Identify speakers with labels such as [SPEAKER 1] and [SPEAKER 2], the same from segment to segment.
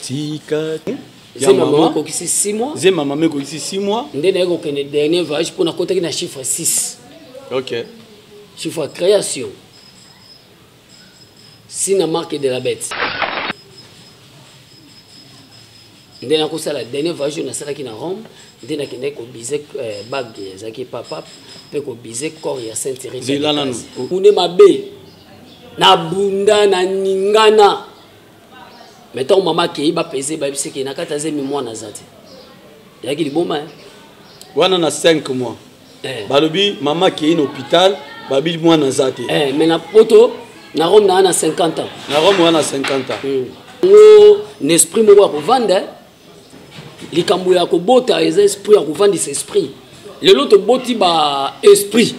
[SPEAKER 1] Tika.
[SPEAKER 2] Zema maman ko kisi 6 mois.
[SPEAKER 1] Zema maman ko kisi 6 mois.
[SPEAKER 2] Ndene ko kene dernier voyage pour na côté na chiffre 6.
[SPEAKER 1] OK.
[SPEAKER 2] Chiffre création. Si na marque de la bête. Ndene ko sala dernier voyage na sala ki na Rome, ndene kene ko biser bague zaki papa pe ko biser corps ya Saint-Thierry.
[SPEAKER 1] Zelana.
[SPEAKER 2] Une mabe. Na bunda na ningana. Mettons maman qui va peser ba bise ki na kataze mi mois na zati. Yaki li boma.
[SPEAKER 1] Wana na 5 mois. Balobi maman qui est en hôpital, babi mois na zati.
[SPEAKER 2] Mais na poto na Rome na 50 ans.
[SPEAKER 1] Na Rome wana 50 ans.
[SPEAKER 2] Un esprit mo ko vendre. Likambo ya ko bota les esprits ya ko vendre ces esprits. Le lot boti ba esprit.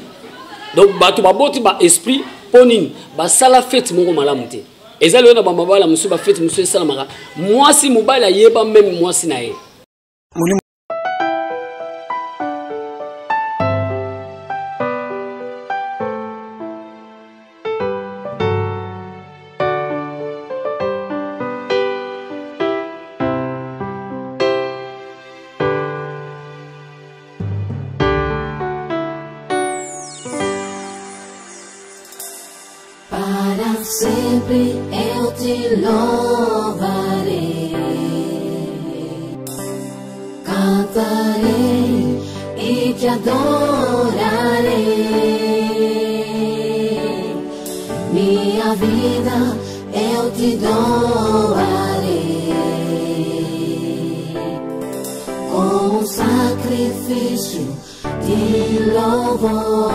[SPEAKER 2] Donc ba to ba boti ba esprit ponine ba sala fête mo malamu te. Ezali na ba mabala musu ba fête musu sala maka. Moi si mobile yeba même moi si na ye.
[SPEAKER 3] Para sempre eu te louvarei, cantarei e te adorarei. Minha vida eu te doarei com um sacrifício de louvor.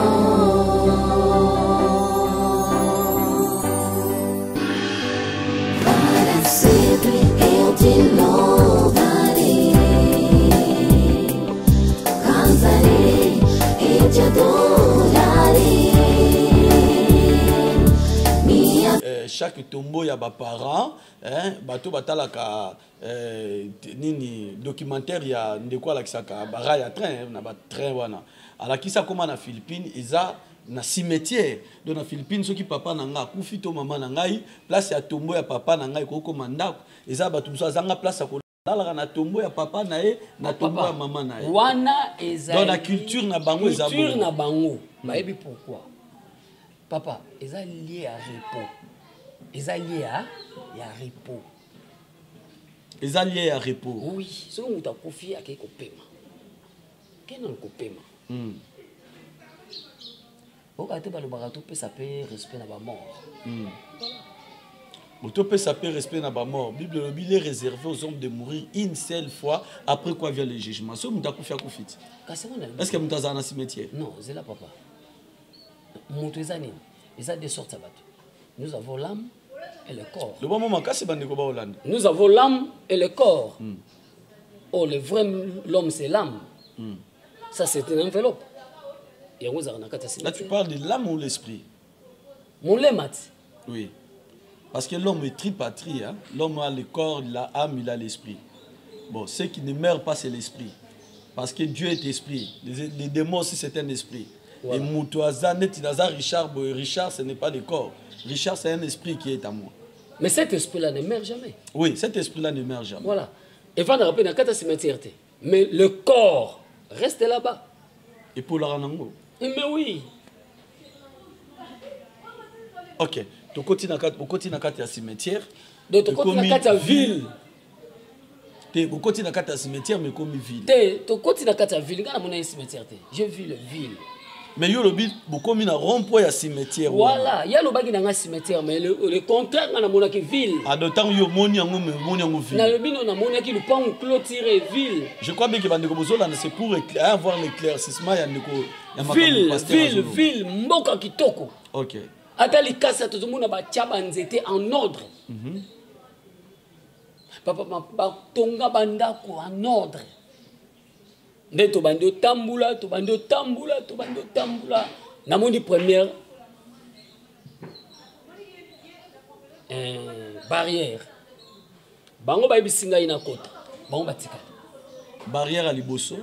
[SPEAKER 3] Sempre eu te louvarei, cantarei e te adorarei.
[SPEAKER 1] Chaque tombeau ya ba parents, bato batalaka nini documentaire ya ndeko ala kisaka bara ya train na ba train wana. Ala kisa koma na Philippines iza na cimetière dans la Philippines ceux qui papa nanga kufi to mama nangai place ya tombeau ya papa nangai ko komanda eza batu musa zanga place ya ko dala na tombeau ya papa na ye na tombeau ya mama na ye
[SPEAKER 2] Wana eza
[SPEAKER 1] dans la culture na bango eza
[SPEAKER 2] culture na bango baebi pourquoi papa eza lié à repos eza lié à repos
[SPEAKER 1] eza lié à repos
[SPEAKER 2] oui ce que muta kofi akei ko pema kena ko pema Pourquoi tu parles de ça peut respect na ba mort.
[SPEAKER 1] Tu peux saper respect na ba mort. Bible est réservé aux hommes de mourir une seule fois après quoi vient le jugement. So muta kufia kufiti. Est-ce que muta za na cimetière?
[SPEAKER 2] Non, c'est là papa. Mutu ezani. Ils ont des sortes de bateaux. Nous avons l'âme et le corps.
[SPEAKER 1] Le bon moment kasi bandeko ba Hollande.
[SPEAKER 2] Nous avons l'âme et le corps. Oh, le vrai l'homme c'est l'âme. Ça c'est une enveloppe.
[SPEAKER 1] Là, tu parles de l'âme ou l'esprit?
[SPEAKER 2] Mon lémat.
[SPEAKER 1] Oui. Parce que l'homme est tripatrie. Hein? L'homme a le corps, il a l'âme, il a l'esprit. Bon, ce qui ne meurt pas, c'est l'esprit. Parce que Dieu est esprit. Les démons aussi, c'est un esprit. Voilà. Et Moutouaza, Richard, ce n'est pas le corps. Richard, c'est un esprit qui est à moi.
[SPEAKER 2] Mais cet esprit-là ne meurt jamais.
[SPEAKER 1] Oui, cet esprit-là ne meurt jamais.
[SPEAKER 2] Voilà. Et va nous rappeler dans cimetière. Mais le corps reste là-bas.
[SPEAKER 1] Et pour la ranango?
[SPEAKER 2] Mais oui.
[SPEAKER 1] Ok. Tu continues à la cimetière.
[SPEAKER 2] Donc tu continues à la ville.
[SPEAKER 1] Tu continues à la cimetière, mais comme ville.
[SPEAKER 2] Tu continues à la ville. Regarde mon cimetière. Je vis la ville.
[SPEAKER 1] Mais il y a le rond-point à cimetière.
[SPEAKER 2] Voilà. Il y a le cimetière, mais le contraire, il y a la ville.
[SPEAKER 1] À d'autant il y a une ville. Je crois bien que c'est pour avoir l'éclaircissement.
[SPEAKER 2] Ville, mboka kitoko.
[SPEAKER 1] Ok.
[SPEAKER 2] Atali kasa tout le monde a nzete en ordre. Papa ba tonga bandako en ordre. Nde to bando tambula, to bando tambula, to bando tambula. Namoni première barrière. Bango ba bisinga ina kota. Bango batika.
[SPEAKER 1] Barrière à liboso.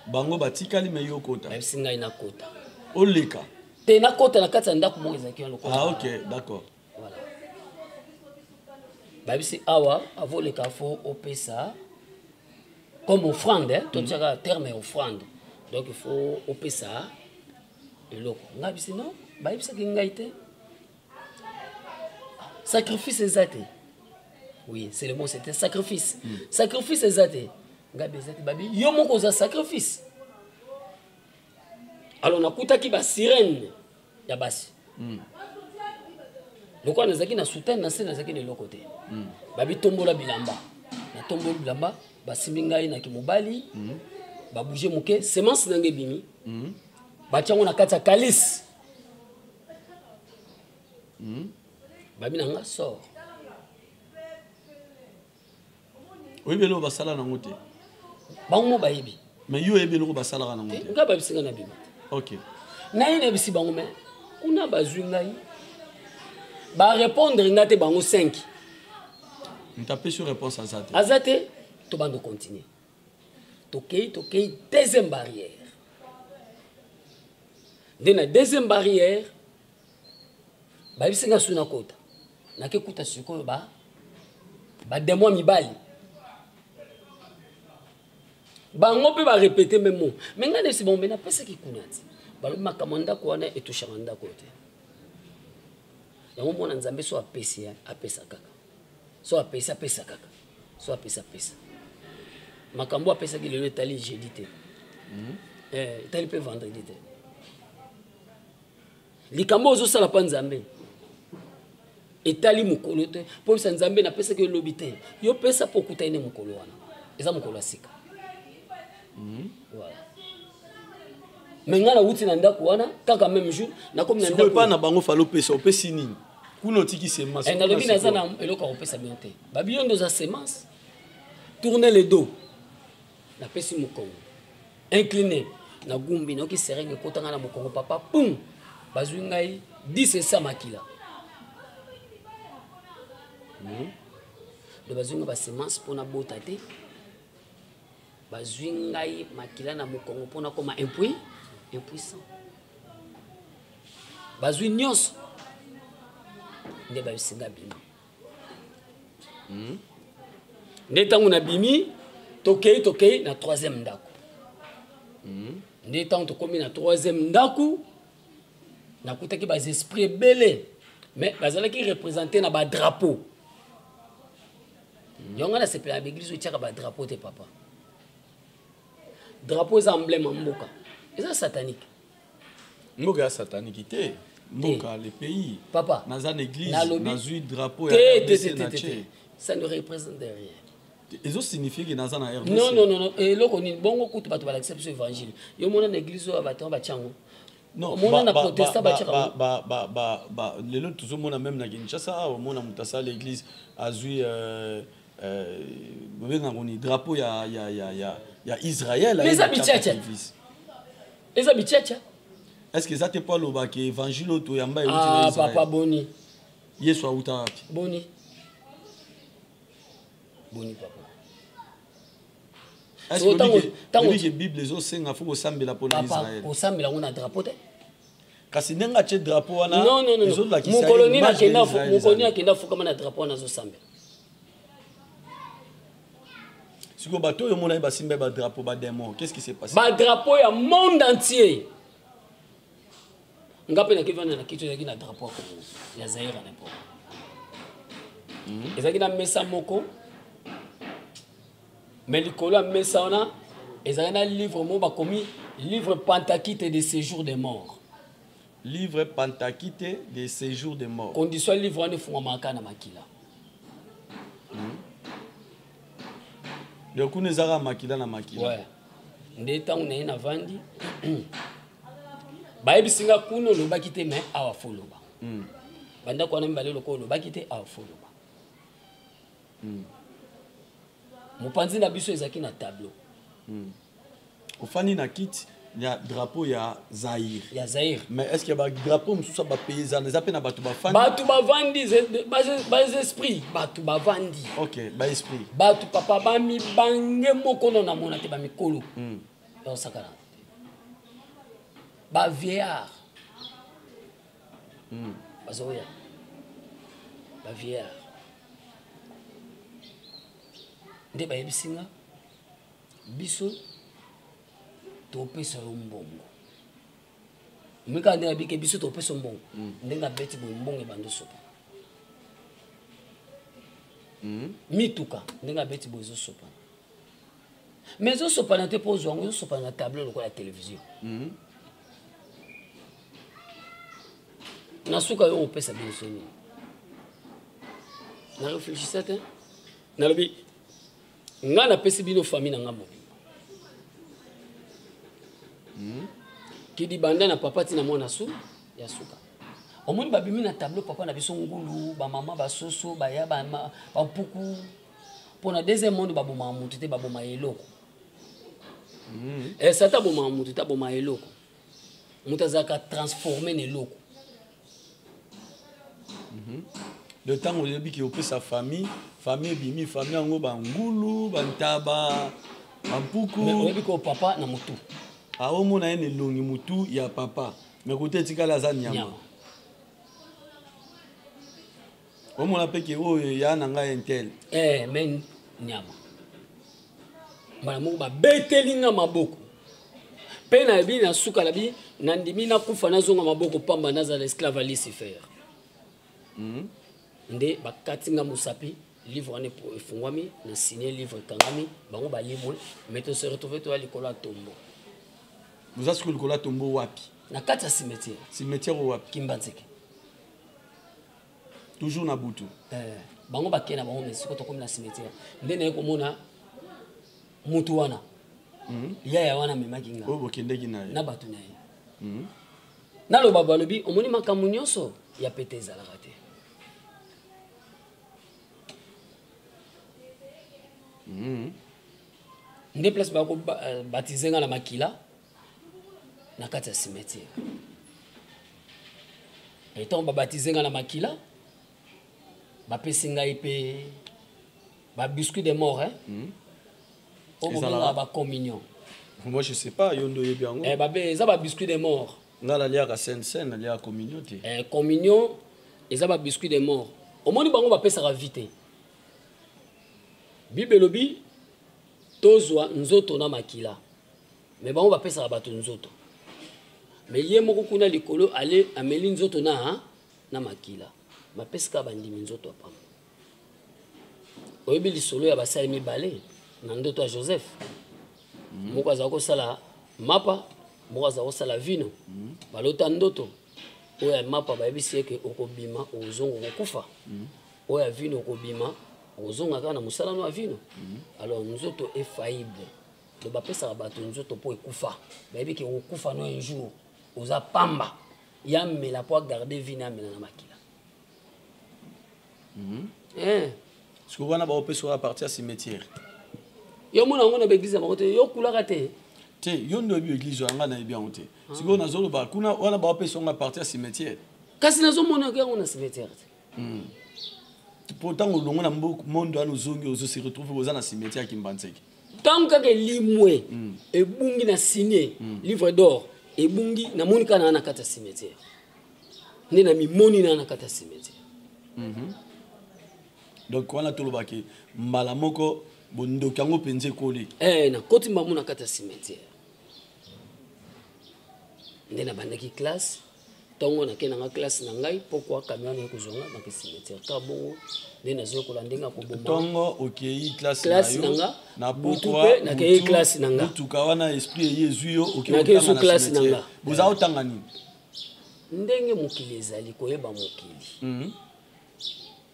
[SPEAKER 1] Bango batika li meyo kota.
[SPEAKER 2] Ba bisinga ina kota.
[SPEAKER 1] Oleka.
[SPEAKER 2] Te na kota na kata ndako mo ezaki na kota.
[SPEAKER 1] Ah ok, d'accord.
[SPEAKER 2] Voilà. babisi awa avoleka fo opesa comme offrande hein tout ça terme offrande donc il faut opesa eloko ngabisi non babisa ki ngai te sacrifice ezate oui c'est le mot c'était sacrifice sacrifice ezate ngabi ezate babi yo moko za sacrifice alors nakutaki ba sirène ya basi loko nazaki na soutane na se nazaki de l'autre côté babi tombola bilamba na tombola bilamba basimbi ngai na kimobali ba bouger moke semence nange bimi ba tiango na kati ya calice babi nanga sort
[SPEAKER 1] oui belo basala na ngote
[SPEAKER 2] bango bayibi
[SPEAKER 1] mais yo ebelo basala na ngote
[SPEAKER 2] nga babi singa na bimi
[SPEAKER 1] OK
[SPEAKER 2] na ine bisi bango me kuna bazwi ngai ba répondre ngate bango 5
[SPEAKER 1] ntape sur réponse azate
[SPEAKER 2] azate to bando continuer tokei deuxième barrière de na deuxième barrière ba bisinga suna kota na ke kuta sikoyo ba démon mibali bango pe ba répéter même mot mais ngane si bon mena pesa ki kunati ba makamanda ko wana etushanga kote yango mona nzambe so apesi apesa kaka so apesa kaka so apesa makambo apesa ki lelo etali jeudi te etali pe vendredi te likambo ozo sala pa nzambe etali mukolo te po bisa nzambe na pesa ki lobi te yo pesa po kuta ine mukolo wana eza mukolo asika voilà mais ngana wuti na ndako wana kaka même jour na comme na ndako
[SPEAKER 1] pa na bango falo pesa opesi nini kuno tiki semence
[SPEAKER 2] na lobi na zana eloko opesa bien te babi yondo za semence tourner le dos na pesi mukongo incliné na gumbi noki serenge kotanga na mukongo papa pum bazwi ngai 10 sa makila de bazwi ngai ba semence pona bota te bazwi ngai makila na mukongo pona koma impuissant bazwi nyonso nde babisinga bimi nde ntango na bimi tokei na troisième ndako nde ntango tokomi na troisième ndako nakutaki baesprit ebele mais bazalaki représenté na badrapeau yonga na sepela ya baeglise otiaka badrapeau te papa drapeau eza emblème ya mboka eza satanique
[SPEAKER 1] mboka ya satanique te mboka le pays
[SPEAKER 2] papa
[SPEAKER 1] naza na église nazwi drapeau
[SPEAKER 2] ya RDC ça ne représente rien
[SPEAKER 1] ezo signifie que naza na RDC
[SPEAKER 2] non eloko nini bongo kutu bato balakisa biso évangile yo mona na église oyo bato batiango
[SPEAKER 1] non
[SPEAKER 2] mona na protestant batiaka
[SPEAKER 1] lelo tozomona même na Kinshasa omona moto asala l'église azwi bobengaka ni drapeau ya Israël
[SPEAKER 2] eza bichacha
[SPEAKER 1] est-ce que ça te pas lobaki évangile oto yamba euti
[SPEAKER 2] na Israël papa boni
[SPEAKER 1] yesu auta wapi
[SPEAKER 2] boni papa
[SPEAKER 1] est-ce que la Bible ezosenga fo kosambela mpona Israël
[SPEAKER 2] kosambela ngo na drapeau te
[SPEAKER 1] kasi ndenge atie drapeau wana
[SPEAKER 2] mokoloni akenda fukama na drapeau wana azosambela
[SPEAKER 1] siko bato oyo mona basimba badrapeau badémon qu'est-ce qui s'est passé
[SPEAKER 2] badrapeau ya monde entier nga mpe nakivanda na kito ezalaki na drapeau ya Zaire na époque ezalaki na mesa moko mais likolo ya mesa wana ezalaki na livre moko bakomi livre Pentakite de séjour des morts
[SPEAKER 1] livre Pentakite de séjour des morts
[SPEAKER 2] condition ya livre wana efungwamaka na makila
[SPEAKER 1] donc kuna ezalaka makila na makila
[SPEAKER 2] ouais nde ntango na ye na vandi bayebisinga kuna olobaki te mais awa fo loba bandako wana mibale lokola olobaki te awa fo loba mopanzi na biso ezalaki na tableau
[SPEAKER 1] ofandi na kiti ya drapeau ya Zaire mais est-ce que ba drapeau mosusu bapaysan eza mpe na bato
[SPEAKER 2] bavandi baesprit bato bavandi
[SPEAKER 1] ok baesprit
[SPEAKER 2] bato papa bamibange moko no namona te bamikolo eosakana bavieillard bazoya bavieillard nde bayebisinga biso topesa yo mbongo mika nde abike biso topesa mbongo ndenga beti mbongo bando sopa mituka ndenga beti bozo sopa mais zo sopa na te pozo ngo zo sopa na table lokola la télévision na suka yo opesa biso ni na réfléchissait te na lobi nga na pesi bino famille na nga mobimba kidi banda na papa tina mwana su ya suka omoni babimi na tableau papa na biso ngulu ba mama ba soso ba ya ba puku pona deuxième monde baboma mutu te baboma eloko et ça ta boma mutu ta boma eloko mutazaka transformer ne loko
[SPEAKER 1] le temps où il y a sa famille bimi famille ango bangulu bantaba bampuku
[SPEAKER 2] mais oyebi ko papa na mutu
[SPEAKER 1] au mona ene longi mutu ya papa mais côté tikala za nyama au mona peke o ya nanga entel
[SPEAKER 2] mais nyama mala mo ba betelinga maboko pe na bi na suka la bi na ndimi na kufa na zonga maboko pamba na za l'esclave Lucifer nde bakatinga musapi livre ane pour efungwami na signé livre kangami bango ba limwe mais to se retrouver to likolo ya tombo
[SPEAKER 1] vous avez ce que le tombo wapi
[SPEAKER 2] na kati ya cimetière
[SPEAKER 1] wapi
[SPEAKER 2] Kimbanzeke
[SPEAKER 1] toujours na butu
[SPEAKER 2] bango bakena bango mais siko to comme na cimetière nde na komona mutu wana ya wana memakinga
[SPEAKER 1] o bokendeki na
[SPEAKER 2] batu na ye na lo babalobi omoni makambo nyonso ya pete ezalaka te nde place bako baptiser nga na makila na kati ya cimetière etant babaptiser nga na makila bapesi ngai mpe babiscuit de mort okobenga bacommunion
[SPEAKER 1] moi je sais pas yondo yebi yango
[SPEAKER 2] eza babiscuit de mort
[SPEAKER 1] nga naliaka scène naliaka communion te
[SPEAKER 2] communion eza babiscuit de mort omoni bango bapesaka vite bible elobi tozwa nzoto na makila mais bango bapesaka bato nzoto mais ye moko kuna likolo ale ameli nzoto na makila bapesaka bandimi nzoto apamba oyebi lisolo ya basali mibale na ndoto ya Joseph moko azala kosala mapa moko azala kosala vino balota ndoto oyo ya mapa bayebisi eke okobima ozongo kokufa oyo ya vino okobima ozonga kaka na mosala no ya vino alors nzoto efaillible do bapesaka bato nzoto mpo ekufa bayebi ke okokufa no un jour oza pamba ya mela mpo agarde vino ya mela na makila
[SPEAKER 1] ce que wana baopesaka partir ya cimetière
[SPEAKER 2] yo mona yango na baeglise ya bango te yo kulaka te
[SPEAKER 1] te yo ndo yebi église yanga na yebi yango te sikoyo nazoloba kuna wana baopesaka partir ya cimetière
[SPEAKER 2] kasi nazomona yango na cimetière te
[SPEAKER 1] pourtant olongo na mondo wana ozongi ozosi retrouve oza na cimetière ya Kimbanzeke
[SPEAKER 2] ntango kaka elimwe ebungi na signé livre d'or ebungi namoni kaka na kati ya cimetière nde na mimoni na kati ya cimetière
[SPEAKER 1] donc wana tolobaki mbala moko bondoki yango mpenza ekoli
[SPEAKER 2] na koti mbamu na kati ya cimetière nde nabandaki classe ntongo nakenanga classe na ngai pourquoi camion ekozonga na cimetière ka bongo nde nazokola ndenge akoboma
[SPEAKER 1] ntongo okei classe
[SPEAKER 2] nanga na pourquoi nakei classe nanga
[SPEAKER 1] mutuka wana esprit eyezwi yo
[SPEAKER 2] nakei su classe nanga
[SPEAKER 1] boza otanga nini
[SPEAKER 2] ndenge mokili ezali koyeba mokili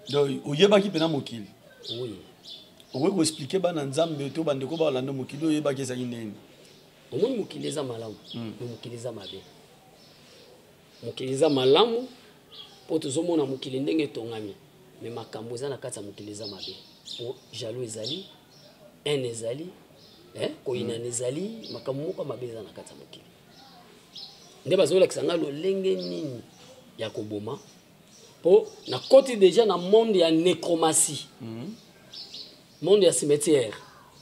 [SPEAKER 1] donc oyebaki mpena mokili
[SPEAKER 2] oui
[SPEAKER 1] okoki koexplike bana nzambe to bandeko balanda mokili oyebaki ezali ndeni
[SPEAKER 2] omoni mokili eza malamu me mokili eza mabe mokili eza malamu mpo tozomona mokili ndenge etongami me makambo eza na kati ya mokili eza mabe po jaloux ezali haine ezali koyinana ezali makambo moko mabe eza na kati ya mokili nde bazolakisa nga lolenge nini ya koboma po na koti déjà na monde ya nécromancie monde ya cimetière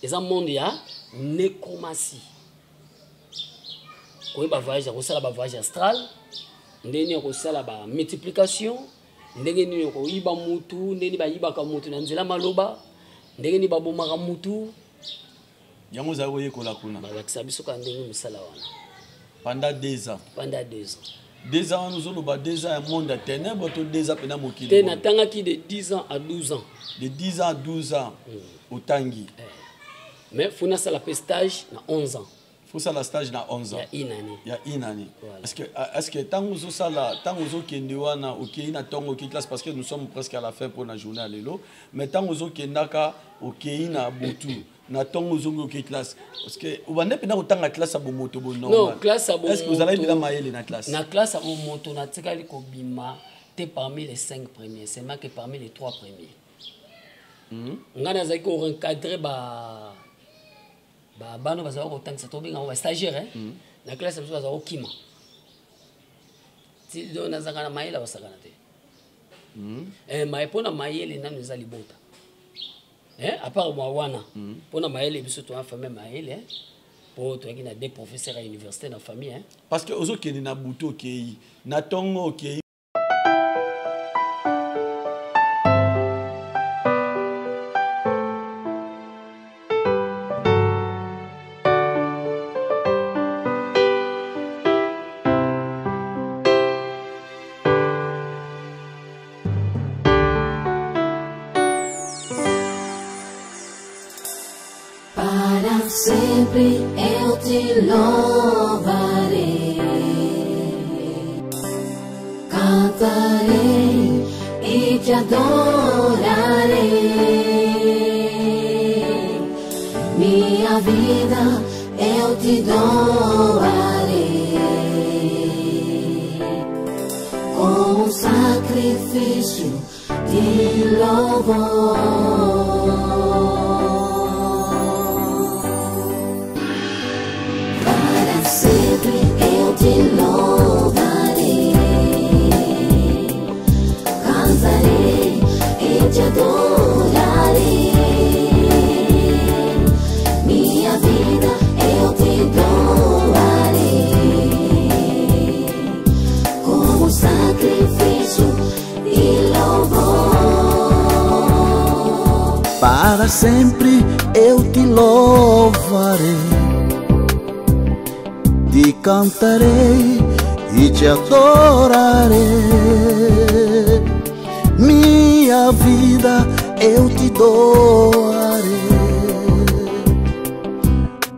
[SPEAKER 2] eza monde ya nécromancie koyeba voyage akosala bavoyage astral ndenge nini akosala bamultiplication ndenge nini koyiba mutu ndenge bayibaka mutu na nzela maloba ndenge ni babomaka mutu
[SPEAKER 1] yango za oye kola kuna
[SPEAKER 2] balakisa biso ka ndenge misala wana
[SPEAKER 1] pendant 2 ans.
[SPEAKER 2] Pendant 2 ans.
[SPEAKER 1] 2 ans, nous avons 2 ans à monde de ténèbres, 2 ans pendant Mokili.
[SPEAKER 2] Tu as qui de 10 ans à 12 ans.
[SPEAKER 1] De 10 ans à 12 ans au Tangi.
[SPEAKER 2] Mais il faut faire la stage à 11 ans.
[SPEAKER 1] Il faut faire la stage à 11 ans.
[SPEAKER 2] Il y a
[SPEAKER 1] une année. Est-ce que tant que vous avez classe, parce que nous sommes presque à la fin pour la journée à l'élo, mais tant que vous avez na Boutou. Na tongo zongo ke classe parce que vous n'avez pas autant classe à moto normal.
[SPEAKER 2] Non, classe à
[SPEAKER 1] est-ce que vous allez bien mailler na classe?
[SPEAKER 2] Na classe à moto na tikali ko bima t'es parmi les 5 premiers, c'est moi qui parmi les 3 premiers. Ngana zaki ko encadrer ba bano baza ko tangisa to binga ba stagiaire na classe biso baza ko kima. Ti do na zaka na maila basakana te. Mais pona maile na nous ali bota. À part moi wana pour na maele biso to famille maele pour to qui na des professeurs à l'université dans famille
[SPEAKER 1] parce que ozo keni na buto kei na tongo kei
[SPEAKER 3] sempre eu te louvarei, cantarei e te adorarei. Minha vida eu te doarei como sacrifício de louvor. Sempre eu te louvarei, cantarei e te adorarei. Minha vida eu te doarei como sacrifício e louvor.
[SPEAKER 4] Para sempre eu te louvarei, te cantarei e te adorarei. Minha vida eu te doarei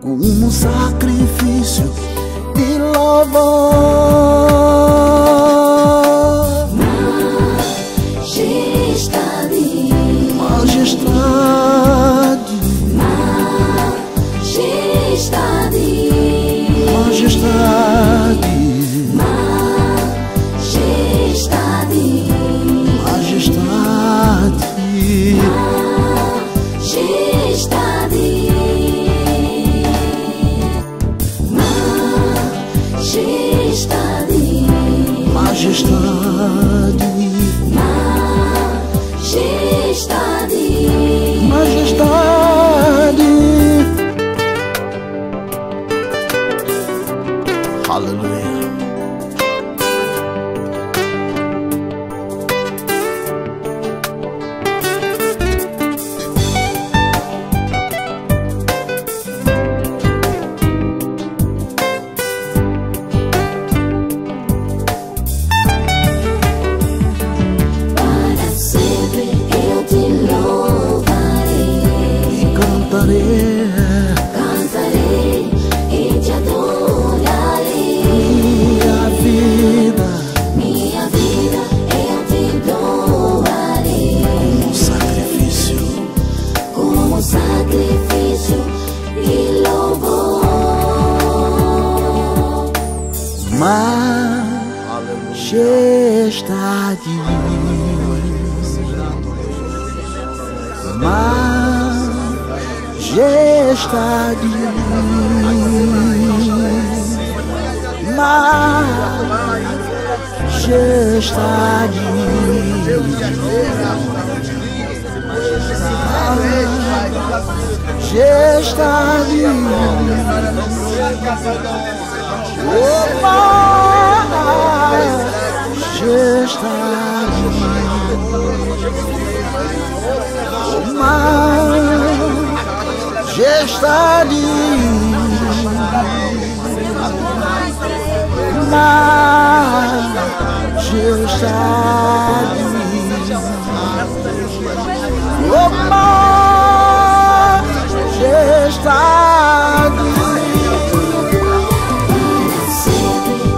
[SPEAKER 4] como sacrifício de louvor.
[SPEAKER 3] Majestade,
[SPEAKER 4] majestade,
[SPEAKER 3] majestade,
[SPEAKER 4] majestade,
[SPEAKER 3] majestade,
[SPEAKER 4] majestade,
[SPEAKER 3] majestade, majestade,
[SPEAKER 4] majestade,
[SPEAKER 3] majestade,
[SPEAKER 4] majestade. Hallelujah.
[SPEAKER 3] para sempre eu te louvarei,
[SPEAKER 4] Cantarei,
[SPEAKER 3] cantarei e te adorarei. Minha vida eu te doarei como sacrifício e louvor.
[SPEAKER 4] Majestade, majestade, majestade, majestade, oh majestade, oh majestade. Majestade, majestade, oh majestade.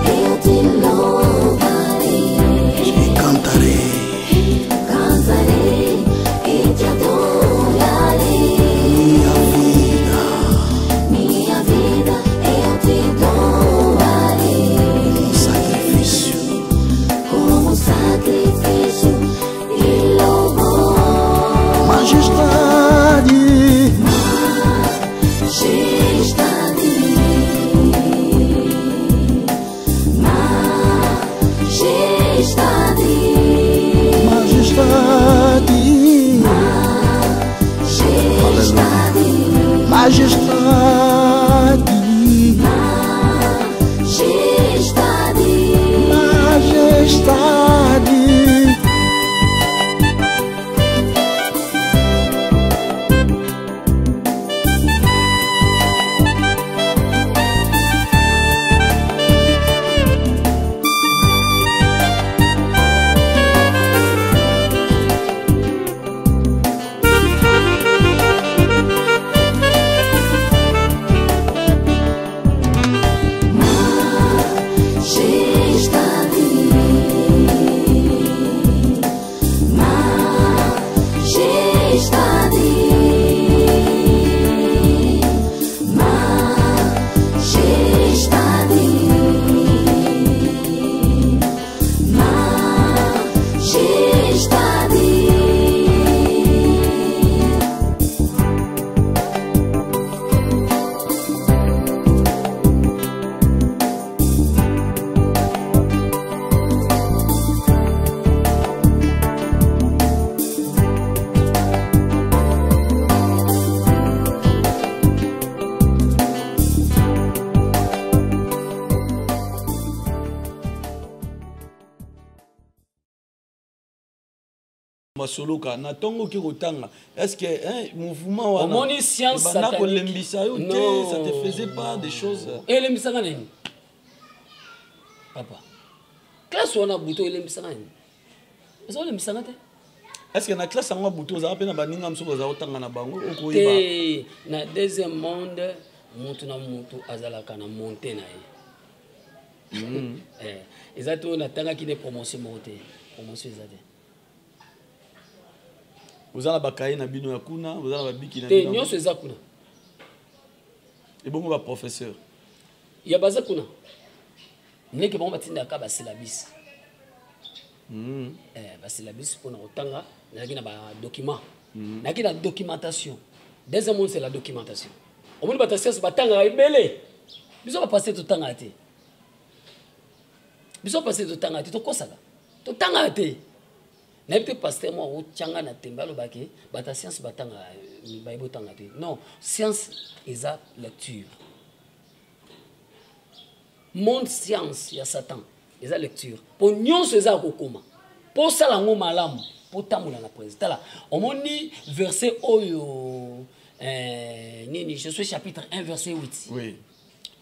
[SPEAKER 3] Eu te louvarei,
[SPEAKER 4] Te cantarei,
[SPEAKER 3] cantarei e te adorarei.
[SPEAKER 4] minha vida,
[SPEAKER 3] Minha vida eu te doarei
[SPEAKER 4] sacrifício,
[SPEAKER 3] como sacrifício e louvor.
[SPEAKER 4] majestade,
[SPEAKER 3] Majestade, majestade,
[SPEAKER 4] majestade,
[SPEAKER 3] majestade,
[SPEAKER 4] majestade,
[SPEAKER 3] majestade.
[SPEAKER 4] majestade.
[SPEAKER 1] Masoloka na tongo ki kotanga est-ce que mouvement wana
[SPEAKER 2] Omoni science satanique.
[SPEAKER 1] kolembisa yo te
[SPEAKER 2] Non.
[SPEAKER 1] ça te faisait pas des choses
[SPEAKER 2] elembisaka nini papa classe wana buto elembisaka nini eza olembisaka te
[SPEAKER 1] est-ce que na classe yango buto ozala mpe na baninga mosusu bazala kotanga na bango okoyeba
[SPEAKER 2] te na deuxième monde mutu na mutu azalaka na monte na ye eza te oyo natangaki ne promotion moko te promotion eza te
[SPEAKER 1] ozala bakaye na bino ya kuna ozala babiki na
[SPEAKER 2] te
[SPEAKER 1] bino
[SPEAKER 2] nyonso eza kuna
[SPEAKER 1] ebongo baprofesseur
[SPEAKER 2] ya baza kuna ndenge bango batindaka basilabisi basilabisi mpona kotanga nazalaki na badocument nazalaki na documentation deuxième monde c'est la documentation omoni bato ya science batangaka ebele biso bapasse totangaka te biso bapasse totangaka te tokosaka totangaka te nayebi te paster moko otyanga na tembe alobaki bato ya science batangaka bayebi otanga te non science eza lecture monde science ya satan eza lecture mpo nyonso eza ya kokoma mpo osala yango malamu mpo otambola na présent tala omoni verset oyo nini je suis chapitre 1 verset 8
[SPEAKER 1] oui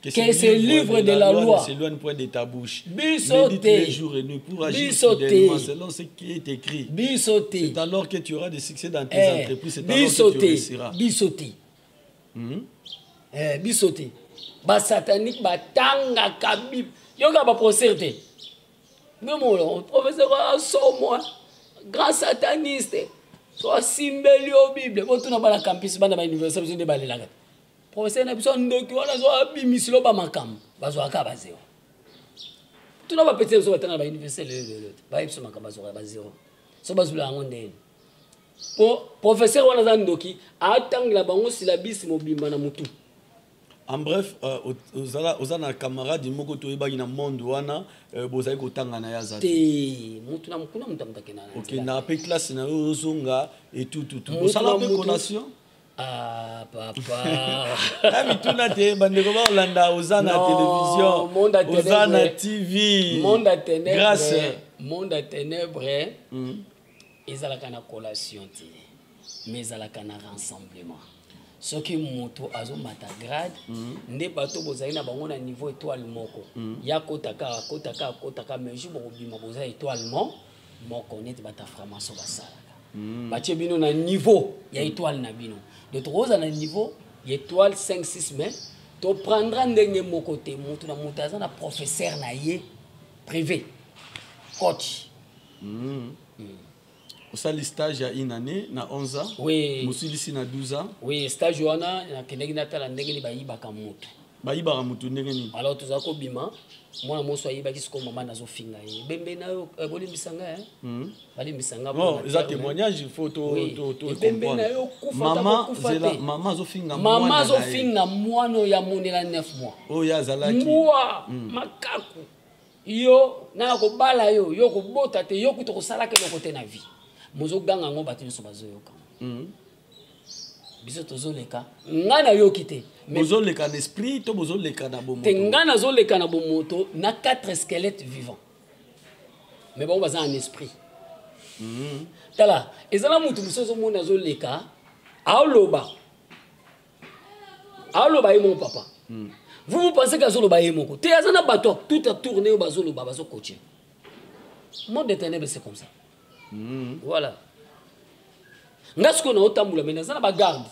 [SPEAKER 2] que ce livre de la loi
[SPEAKER 1] ne s'éloigne point de ta bouche
[SPEAKER 2] Biso
[SPEAKER 1] médite
[SPEAKER 2] te.
[SPEAKER 1] les jours et nuits pour agir
[SPEAKER 2] Biso
[SPEAKER 1] fidèlement
[SPEAKER 2] te.
[SPEAKER 1] selon ce qui est écrit
[SPEAKER 2] biso te
[SPEAKER 1] c'est alors que tu auras des succès dans tes entreprises c'est alors
[SPEAKER 2] biso
[SPEAKER 1] que tu réussiras
[SPEAKER 2] te biso te biso te basatanique batangaka bible yoka baprocere te memolo professeur asomo grand sataniste so asimbeli yo bible botuna bana campus bana ba université biso nde balelaka professeur na biso ndoki wana zo abimisilo bamakambo bazwaka bazero tuna bapetile biso batanga ba université lelo bayebi biso makambo bazwaka bazero so bazwila yango ndeni po professeur wana za ndoki atangela bango silabisi mobimba na mutu
[SPEAKER 1] en bref oza na camarade moko toyebaki na monde wana bozali kotanga na ye aza
[SPEAKER 2] te mutu na mukuna mutu amutakena na
[SPEAKER 1] ok na pe classe na yo ozonga etututu osala mpe collation
[SPEAKER 2] ah papa
[SPEAKER 1] mituna te bandeko baolanda oza na télévision oza na tv
[SPEAKER 2] monde à ténèbres
[SPEAKER 1] grâce
[SPEAKER 2] monde à ténèbres ezalaka na collation te mais ezalaka na rassemblement ce qui moto azo mata grade nde bato bozali na bango na niveau étoile moko ya kotaka mais ju bobima bozali étoile moko neti bata franc-maçon basalaka batie bino na niveau ya étoile na bino de troza na niveau ya étoile 5 6 mais to prendra ndenge moko te moto na moto aza na professeur na ye privé coach
[SPEAKER 1] osali stage ya une année na 11 ans
[SPEAKER 2] oui
[SPEAKER 1] mosilisi na 12 ans
[SPEAKER 2] oui stage wana nakendeki natala ndenge ni bayibaka moto
[SPEAKER 1] bayibaka moto ndenge nini
[SPEAKER 2] alors tozala kobima mwana moso ayibaki siko mama nazofinga ye bembe na yo bolimbisanga balimbisanga
[SPEAKER 1] eza témoignage il faut to
[SPEAKER 2] bembe na yo
[SPEAKER 1] mama azofinga
[SPEAKER 2] mama azofinga mwana ya monela 9 mois
[SPEAKER 1] oyo azalaki
[SPEAKER 2] mwa makaku yo na kobala yo kobota te yo kuto kosala ke lokote na vie mozo ganga ngo bato nyonso bazoyoka biso tozoleka nga na yoki te
[SPEAKER 1] bozoleka na esprit to bozoleka na bomoto
[SPEAKER 2] te nga nazoleka na bomoto na 4 squelettes vivants mais bango baza en esprit tala ezala mutu mosusu mona azoleka aoloba ye mon papa vous pensez qu'azoloba ye moko te azana bato tout a tourné au bazoloba bazocoacher monde des ténèbres c'est comme ça voilà ngasiko na otambula mais nazana ba garde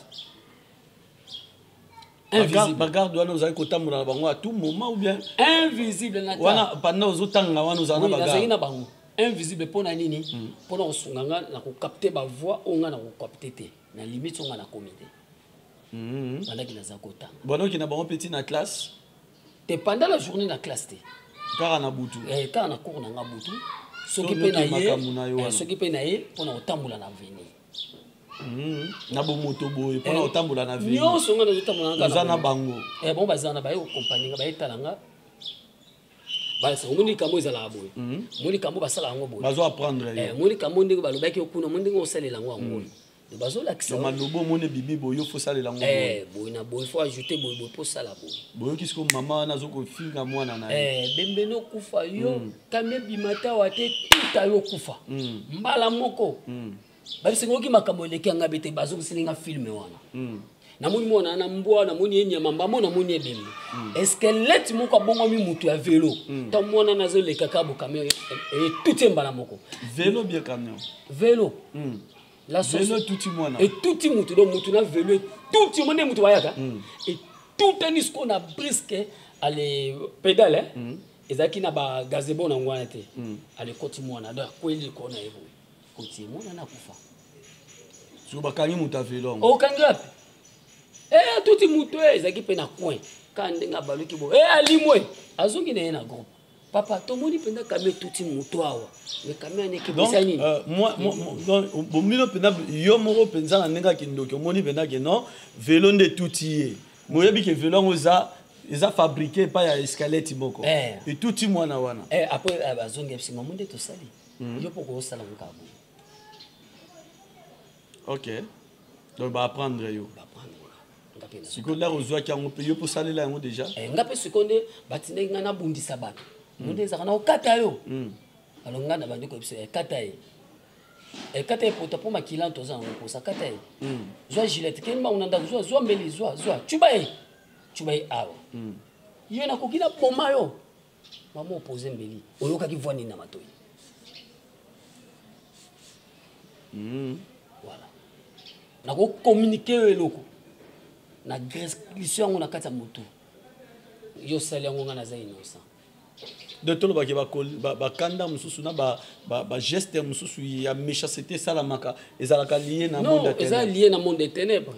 [SPEAKER 2] invisible
[SPEAKER 1] bagarde wana ozali kotambola na bango à tout moment ou bien
[SPEAKER 2] invisible na
[SPEAKER 1] wana pendant ozotanga wana ozana bagarde
[SPEAKER 2] na bango invisible pona nini pona osunganga na ko capter ba voix onga na ko capter te na limite onga na comité pendant qu'il a kota
[SPEAKER 1] bon qui na bango petit na classe
[SPEAKER 2] te pendant la journée na classe te
[SPEAKER 1] car na butu
[SPEAKER 2] car na cours na butu soki pe na ye pona otambola na avenir
[SPEAKER 1] na bomoto boye pona otambola na avenir
[SPEAKER 2] nyonso nga nazotambola na
[SPEAKER 1] ozana bango
[SPEAKER 2] bon bazana baye okompani nga bayetalanga basa omoni kambo ezala boye moni kambo basala yango boye
[SPEAKER 1] bazo apprendre
[SPEAKER 2] moni kambo ndenge balobaki okuna moni ndenge osalela yango yango bazo lakisa
[SPEAKER 1] malobo moni bibi boyo faut salela yango
[SPEAKER 2] boye na boye faut ajouter boye pour sala boye
[SPEAKER 1] boyo kisiko mama nazo ko finga mwana na
[SPEAKER 2] bembe no kufa yo kame bimata wate tuta yo kufa mbala moko babisengoki makambo eleki yanga bete bazo kusilinga filme wana namoni mona na mbwa namoni enyama mbamo namoni ebembe esquelette moko abongomi mutu ya vélo ta mwana nazoleka ka bo camion et tout mbala moko
[SPEAKER 1] vélo bien camion
[SPEAKER 2] vélo
[SPEAKER 1] la vélo tout mwana
[SPEAKER 2] et tout mutu do mutu na vélo tout monde mutu bayaka et tout tennis qu'on a brisque aller pédale ezaki na ba gazebo na ngwana te aller koti mwana da kweli kona ebo koti mwana na kufa
[SPEAKER 1] so bakangi mutu a vélo
[SPEAKER 2] o kangapi tout mutu ezaki pe na coin kande nga baluki bo alimwe azongi na na groupe papa tomoni penda kame tout mutu awa mais kame aneki bisani
[SPEAKER 1] moi bomino penda yo moko penza na nenga kindoki omoni penda ke non vélo nde tout yé moyebi ke vélo ngoza eza fabriqué pa ya escalette moko et tout mwana wana
[SPEAKER 2] après azongi bisinga monde to sali yo poko sala ngabo
[SPEAKER 1] OK donc ba apprendre yo siko la ozwa kyango pe yo po salela yango déjà
[SPEAKER 2] ngape sekonde batinde ngana bundisa bato monde ezaka na okata yo alonga na bandi ko biso kata ye kata ye pota po makila toza ngo sa kata ye zwa gilette kenba unanda zwa mbeli zwa chuba ye awa yo na kokina poma yo mama opposer mbeli oyoka ki voix ni na matoi voilà na ko communiquer eloko na gression yango na kati ya motu yo sali yango nga naza innocent
[SPEAKER 1] de tolo bakanda mosusu na bageste mosusu ya méchanceté esalamaka ezalaka lié na monde
[SPEAKER 2] non eza lié na monde des ténèbres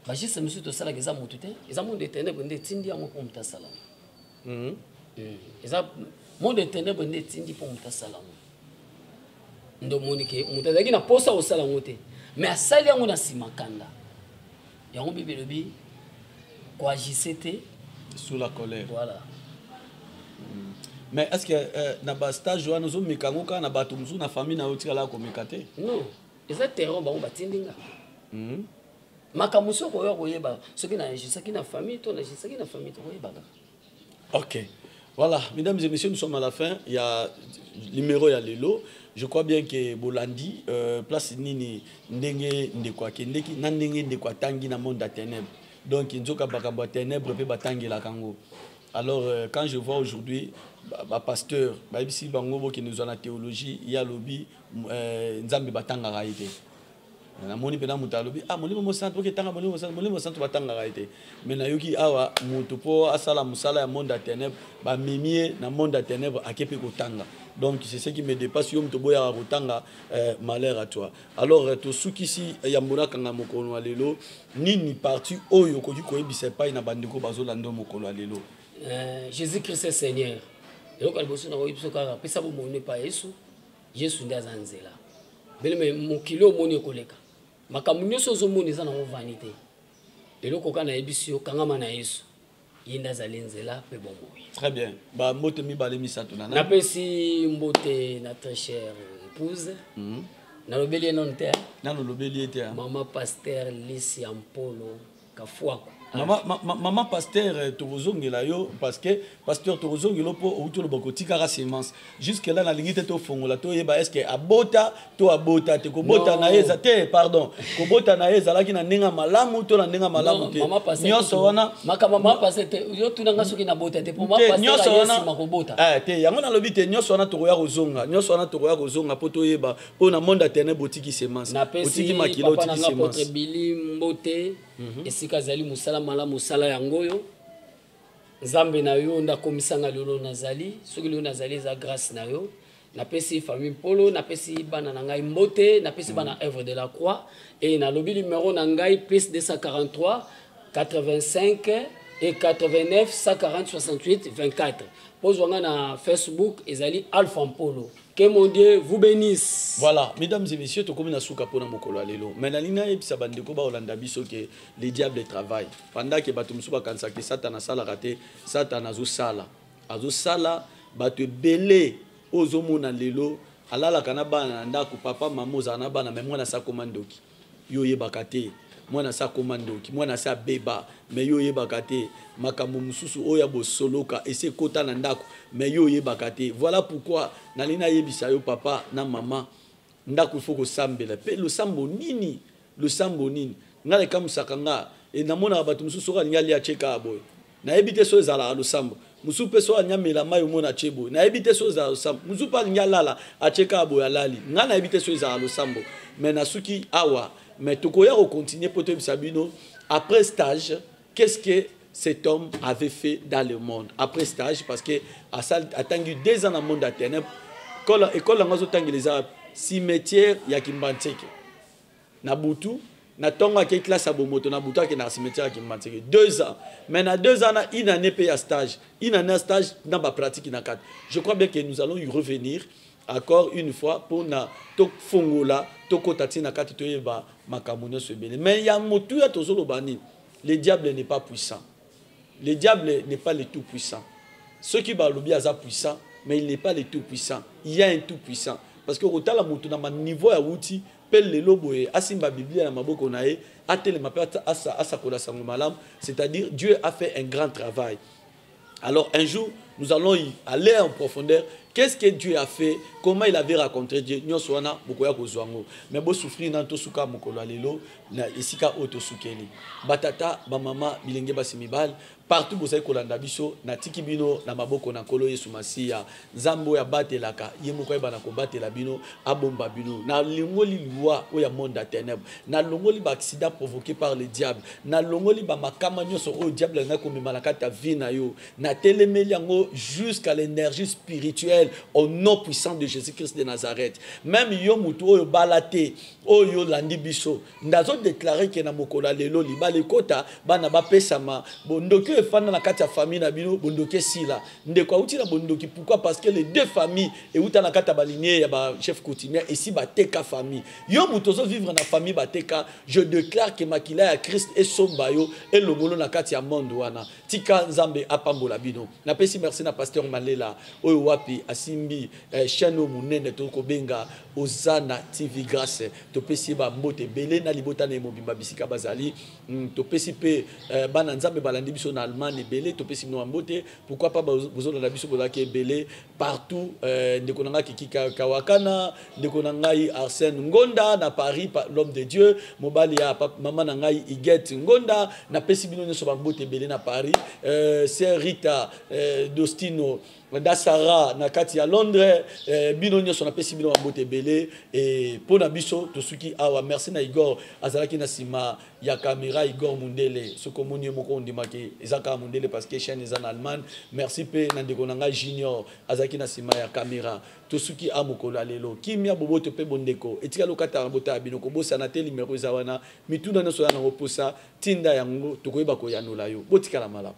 [SPEAKER 2] bageste mosusu tosalaka eza motu te eza monde des ténèbres nde etindi yango mpo motu asala eza monde des ténèbres nde etindi mpo motu asala yango ndo omoni ke motu azalaki na posa kosala yango te mais asali yango na nsima kanda yango bible elobi koagise te
[SPEAKER 1] sous la colère
[SPEAKER 2] voilà
[SPEAKER 1] mais est-ce que na ba stage wana ozomeka yango kaka na bato mosusu na famille na yo tikala komeka te
[SPEAKER 2] non eza terrain bango batindinga makambo soki oyo koyeba soki na agisaki na famille to na agisaki na famille tokoyebaka
[SPEAKER 1] OK Voilà, mesdames et messieurs, nous sommes à la fin. Il y a le numéro, il y a Lelo. Je crois bien que Bolandi, place Nini, Ndenge, Ndekwa, Kendeki, Nandenge, Ndekwa, Tangi, na monde à ténèbres. Donc, Nzoka Bakamba ténèbres, peut Batangi la Kango. Alors, quand je vois aujourd'hui, pasteur, ici, Bango, qui nous ont la théologie, il y a lobby, Nzambi Batanga Raïté. Namoni pena mutalobi molimo mosantu ke tanga molimo mosantu batanga raite mais na yoki awa mutu po asala musala ya monde à ténèbres ba mimie na monde à ténèbres akepe ko tanga. Donc c'est ce qui me dépasse yo mto boya ko tanga malheur à toi. Alors to sukisi ya mbona kanga mokolo lelo nini parti oyo ko di ko ebise pa ina bandeko bazolanda mokolo lelo.
[SPEAKER 2] Jésus-Christ est Seigneur. Et au calboso na oyiso kaka pesa bo mone pa Yesu ndaza nzela. Bele mokilo moni koleka. Makambo nyonso ozomona eza nango vanité. Eloko kaka na yebisi yo kangama na Yesu. Ye nde azali nzela mpe bomoi.
[SPEAKER 1] Très bien. Ba mbote mibale misato nana.
[SPEAKER 2] Napesi mbote na très chère épouse. Nalobeli ye non te.
[SPEAKER 1] Nalobeli te.
[SPEAKER 2] Maman pasteur Lisi Ampolo Kafuako.
[SPEAKER 1] Maman pasteur Torozongela yo parce que pasteur Torozongelo po outolo bokoti kaka semence jusque là na lingite to fongola to yeba est-ce que abota to abota te ko bota na yeza te pardon ko bota na yeza laki na ndinga malamu to na ndinga malamu te nyoso wana
[SPEAKER 2] maman pasteur te yo tunanga soki na bota te po maman pasteur yesi makobota
[SPEAKER 1] te yango na lobi te nyoso wana to ya kozonga nyoso wana to ya kozonga po to yeba po na monde atene botiki semence
[SPEAKER 2] botiki makilo tiki semence na papa Bili mbote esika zali musala mala musala yango yo nzambe na yo ndakomisanga lelo nazali soki lelo nazali za grâce na yo napesi famille Polo napesi bana na ngai mbote napesi bana œuvre de la croix et na lobi numéro na ngai plus 243 85 et 89 140 68 24 pose wanga na Facebook ezali Alpha Polo. Que mon Dieu vous bénisse.
[SPEAKER 1] Voilà, mesdames et messieurs, tu comme souka pona mokolo alelo. Mais la lina et sa bandeko ba Olanda biso que les diables travaillent. Pendant que batum suba kansa que Satan a sala raté, Satan azo sala. Azo sala batu belé ozomona lelo alala kana bana ndako papa maman zana bana mais moi na sa komandoki. Yo yebakate. Moi na sa komandoki, moi na sa beba, mais yo yebakate. Makambo mususu oya bo soloka et c'est kota na ndako mais yo yebakate. Voilà pourquoi nalina yebisa yo papa na maman ndako il faut ko sambela pe le sambo nini ngale kamusaka nga et namona batu mususu ka nyali ya cheka boy na ebite so ezala lo sambo musu pe so anyamela mayo mona chebo na ebite so ezala lo sambo musu pa nyalala a cheka boy alali nga na ebite so ezala lo sambo mais na suki awa mais tokoya ko continuer poto bisabino après stage qu'est-ce que cet homme avait fait dans le monde après stage parce que a tangi 2 ans dans le monde à ténèbres école la ngazo tangi les cimetière ya Kimbanteke na butu na tonga ke classe à bomoto na butu ke na cimetière ya Kimbanteke 2 ans mais na 2 ans na une année payé stage une année stage dans ba pratique na 4 je crois bien que nous allons y revenir encore une fois pour na to fongola to kotati na 4 to yeba makamono se bele mais ya motu ya tozolo bani le diable n'est pas puissant. Le diable n'est pas le tout-puissant. Ceux qui parlent bien sont puissants, mais il n'est pas le tout-puissant. Il y a un tout-puissant. Parce que au niveau à outil, pelle le lobo et asimba Biblia na maboko nae, atele mapata asa kola sangomalam, c'est-à-dire Dieu a fait un grand travail. Alors un jour, nous allons y aller en profondeur. Qu'est-ce que Dieu a fait? Comment il avait rencontré Dieu? Nyoswana bokoya kozwango. Mais bo souffrir nan to suka mokolo lelo na esika oto sukeli. Batata ba mama bilenge basimibal partout bozai kolanda biso na tikibino na maboko na kolo Yesu Masiya. Nzambo ya batelaka ye moko ba na ko batela bino abomba bino. Na lingoli loi o ya monde à ténèbres. Na longoli ba accident provoqué par le diable. Na longoli ba makama nyoso o diable na ko memalaka ta vie na yo. Na telemeli yango jusqu'à l'énergie spirituelle au nom puissant de Jésus-Christ de Nazareth. Même yo mutu oyo balate oyo landi biso ndazo déclarer que na mokola lelo libale kota bana ba pesama bondoki efana na kati ya famille na bino bondoki sila ndeko uti na bondoki pourquoi parce que les deux familles et uta na kati ya baligné ya ba chef coutumier ici ba teka famille yo mutu zo vivre na famille ba teka je déclare que makila ya Christ et somba yo et longolo na kati ya monde wana tika nzambe apambola bino na pesi merci na pasteur Malela oyo wapi asimbi chaîne monene to ko benga Ozana TV grâce to pesi ba mbote belé na libota na mobimba bisika bazali to pesi pe bana nzambe balandi biso na Allemagne belé to pesi no mbote pourquoi pas bozo na biso bolaki belé partout ndeko nanga kiki kawakana ndeko ngai Arsène Ngonda na Paris l'homme de Dieu mobali ya maman ngai Iget Ngonda na pesi bino nyoso ba mbote belé na Paris c'est Rita Dostino Dasara na kati ya Londres bino nyoso na pesi bino ba mbote belé et pona biso to suki awa merci na Igor azalaki na sima ya caméra Igor Mundele soko moni moko ndimaki ezaka Mundele parce que chaîne est en Allemagne merci pe na ndeko nanga Junior azalaki na sima ya caméra to suki amokolo lelo kimia boboto pe bondeko etika lokata bota bino ko bosa na teli numéro zawana mituna nyoso ya na oposa tinda yango to koyeba ko yanola yo botika la mala